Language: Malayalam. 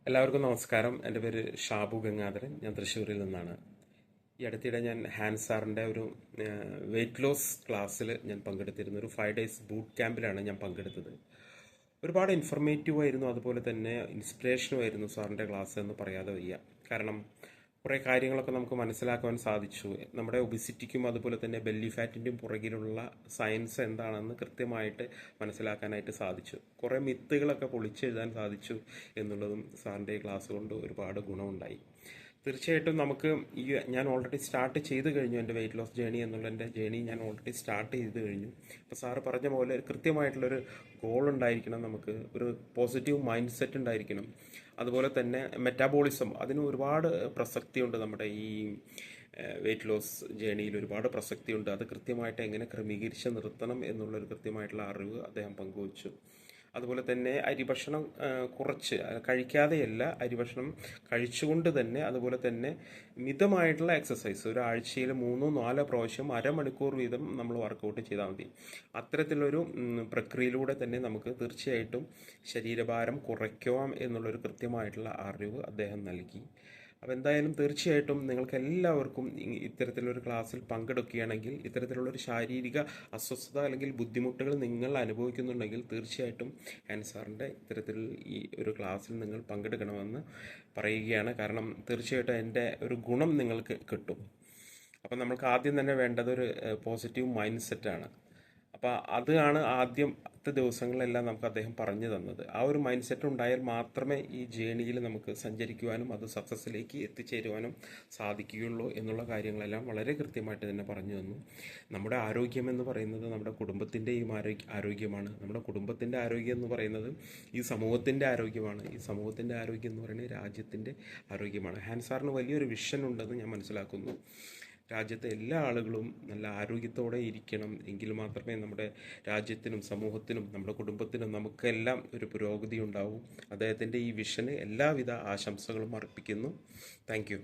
എല്ലാവർക്കും നമസ്കാരം. എൻ്റെ പേര് ഷാബു ഗംഗാധരൻ. ഞാൻ തൃശ്ശൂരിൽ നിന്നാണ്. ഈ അടുത്തിടെ ഞാൻ ഹാൻസ് സാറിൻ്റെ ഒരു വെയിറ്റ് ലോസ് ക്ലാസ്സിൽ ഞാൻ പങ്കെടുത്തിരുന്നു. ഒരു 5 days ബൂട്ട് ക്യാമ്പിലാണ് ഞാൻ പങ്കെടുത്തത്. ഒരുപാട് ഇൻഫർമേറ്റീവ് ആയിരുന്നു, അതുപോലെ തന്നെ ഇൻസ്പിറേഷനും ആയിരുന്നു സാറിൻ്റെ ക്ലാസ് എന്ന് പറയാതെ വയ്യ. കാരണം കുറേ കാര്യങ്ങളൊക്കെ നമുക്ക് മനസ്സിലാക്കുവാൻ സാധിച്ചു. നമ്മുടെ ഒബിസിറ്റിക്കും അതുപോലെ തന്നെ ബെല്ലി ഫാറ്റിൻ്റെയും പുറകിലുള്ള സയൻസ് എന്താണെന്ന് കൃത്യമായിട്ട് മനസ്സിലാക്കാനായിട്ട് സാധിച്ചു. കുറേ മിത്തുകളൊക്കെ പൊളിച്ചെഴുതാൻ സാധിച്ചു എന്നുള്ളതും സാറിൻ്റെ ക്ലാസ് കൊണ്ട് ഒരുപാട് ഗുണമുണ്ടായി. തീർച്ചയായിട്ടും നമുക്ക് ഞാൻ ഓൾറെഡി സ്റ്റാർട്ട് ചെയ്ത് കഴിഞ്ഞു. എൻ്റെ വെയിറ്റ് ലോസ് ജേണി എന്നുള്ള എൻ്റെ ജേണി ഞാൻ ഓൾറെഡി സ്റ്റാർട്ട് ചെയ്ത് കഴിഞ്ഞു. അപ്പോൾ സാറ് പറഞ്ഞ പോലെ കൃത്യമായിട്ടുള്ളൊരു ഗോൾ ഉണ്ടായിരിക്കണം, നമുക്ക് ഒരു പോസിറ്റീവ് മൈൻഡ് സെറ്റ് ഉണ്ടായിരിക്കണം. അതുപോലെ തന്നെ മെറ്റാബോളിസം, അതിന് ഒരുപാട് പ്രസക്തിയുണ്ട്. നമ്മുടെ ഈ വെയിറ്റ് ലോസ് ജേണിയിൽ ഒരുപാട് പ്രസക്തിയുണ്ട്. അത് കൃത്യമായിട്ട് എങ്ങനെ ക്രമീകരിച്ച് നിർത്തണം എന്നുള്ളൊരു കൃത്യമായിട്ടുള്ള അറിവ് അദ്ദേഹം പങ്കുവച്ചു. അതുപോലെ തന്നെ അരിഭക്ഷണം കുറച്ച് കഴിക്കാതെയല്ല, അരിഭക്ഷണം കഴിച്ചുകൊണ്ട് തന്നെ, അതുപോലെ തന്നെ മിതമായിട്ടുള്ള എക്സസൈസ്, ഒരാഴ്ചയിൽ 3-4 പ്രാവശ്യം അരമണിക്കൂർ വീതം നമ്മൾ വർക്കൗട്ട് ചെയ്താൽ മതി. അത്തരത്തിലൊരു പ്രക്രിയയിലൂടെ തന്നെ നമുക്ക് തീർച്ചയായിട്ടും ശരീരഭാരം കുറയ്ക്കാം എന്നുള്ളൊരു കൃത്യമായിട്ടുള്ള അറിവ് അദ്ദേഹം നൽകി. അപ്പോൾ എന്തായാലും തീർച്ചയായിട്ടും നിങ്ങൾക്ക് എല്ലാവർക്കും ഇത്തരത്തിലൊരു ക്ലാസ്സിൽ പങ്കെടുക്കുകയാണെങ്കിൽ, ഇത്തരത്തിലുള്ളൊരു ശാരീരിക അസ്വസ്ഥത അല്ലെങ്കിൽ ബുദ്ധിമുട്ടുകൾ നിങ്ങൾ അനുഭവിക്കുന്നുണ്ടെങ്കിൽ തീർച്ചയായിട്ടും ആൻസാറിൻ്റെ ഇത്തരത്തിൽ ഈ ഒരു ക്ലാസ്സിൽ നിങ്ങൾ പങ്കെടുക്കണമെന്ന് പറയുകയാണ്. കാരണം തീർച്ചയായിട്ടും എൻ്റെ ഒരു ഗുണം നിങ്ങൾക്ക് കിട്ടും. അപ്പം നമ്മൾക്ക് ആദ്യം തന്നെ വേണ്ടത് ഒരു പോസിറ്റീവ് മൈൻഡ് സെറ്റാണ്. അപ്പോൾ അതാണ് ആദ്യത്തെ ദിവസങ്ങളിലെല്ലാം നമുക്ക് അദ്ദേഹം പറഞ്ഞു തന്നത്. ആ ഒരു മൈൻഡ് സെറ്റ് ഉണ്ടായാൽ മാത്രമേ ഈ ജേണിയിൽ നമുക്ക് സഞ്ചരിക്കുവാനും അത് സക്സസ്സിലേക്ക് എത്തിച്ചേരുവാനും സാധിക്കുകയുള്ളൂ എന്നുള്ള കാര്യങ്ങളെല്ലാം വളരെ കൃത്യമായിട്ട് തന്നെ പറഞ്ഞു തന്നു. നമ്മുടെ ആരോഗ്യം എന്ന് പറയുന്നത് നമ്മുടെ കുടുംബത്തിൻ്റെയും ആരോഗ്യമാണ്. നമ്മുടെ കുടുംബത്തിൻ്റെ ആരോഗ്യം എന്ന് പറയുന്നത് ഈ സമൂഹത്തിൻ്റെ ആരോഗ്യമാണ്. ഈ സമൂഹത്തിൻ്റെ ആരോഗ്യം എന്ന് പറയുന്നത് രാജ്യത്തിൻ്റെ ആരോഗ്യമാണ്. ഹാൻസാറിന് വലിയൊരു വിഷൻ ഉണ്ടെന്ന് ഞാൻ മനസ്സിലാക്കുന്നു. രാജ്യത്തെ എല്ലാ ആളുകളും നല്ല ആരോഗ്യത്തോടെ ഇരിക്കണം, എങ്കിൽ മാത്രമേ നമ്മുടെ രാജ്യത്തിനും സമൂഹത്തിനും നമ്മുടെ കുടുംബത്തിനും നമുക്കെല്ലാം ഒരു പുരോഗതി ഉണ്ടാവും. അദ്ദേഹത്തിൻ്റെ ഈ വിഷന് എല്ലാവിധ ആശംസകളും അർപ്പിക്കുന്നു. Thank you.